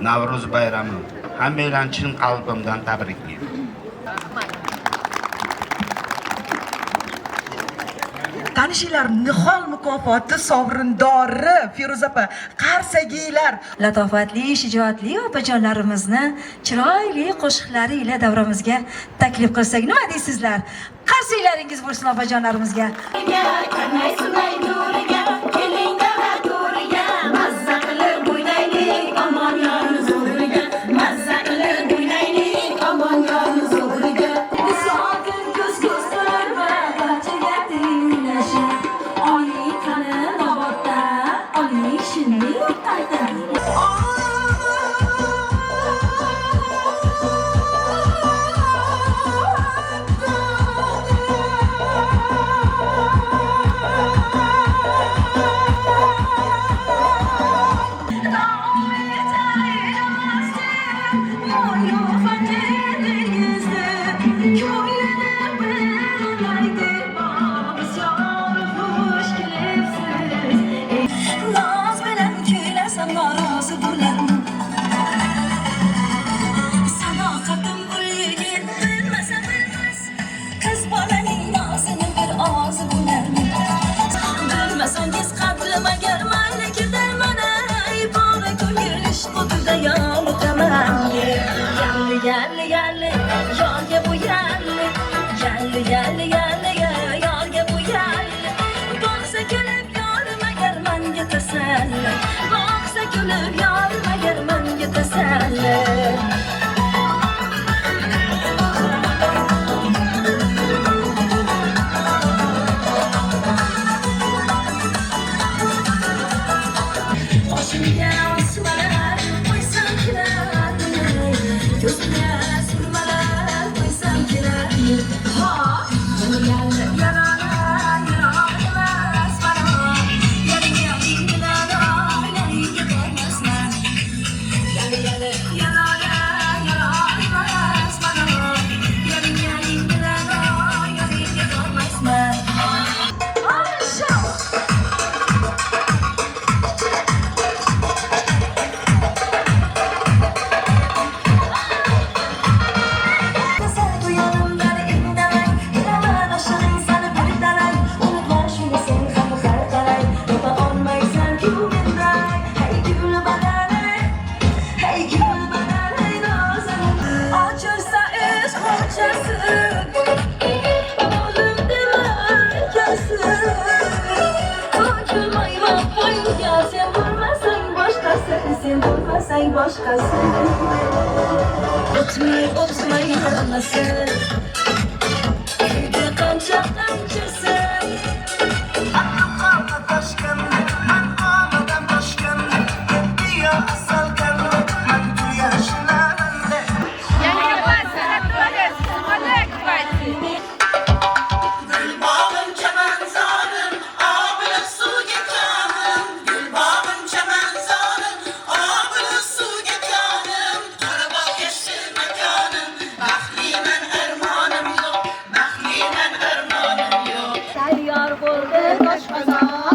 Navruz bayrami hammanglarni chin qalbimdan tabriklayman. Tanishinglar, Nihol mukofoti sovrindori Feruza opa, qarsagiylar. Latofatli, shijoatli opajonlarimizni chiroyli qo'shiqlari ila davramizga taklif qilsak, nima deysizlar? Qarsiylaringiz bo'lsin opajonlarimizga. Sen başkası Otmayı anlasın Kanca kancası Aklım kaldı taşkın Ben ağladan başkın Diyor asal karnım Ben bu yaşlarında Yani sana böyle sımalık versin. Gül bağım çemen zarım Ağabeyim su getirdim Gül bağım çemen zarım Ağabeyim su getirdim Araba geçti mekanım Bahlimen ermanım yok Bahlimen ermanım yok Seyyar oldu koş kazan.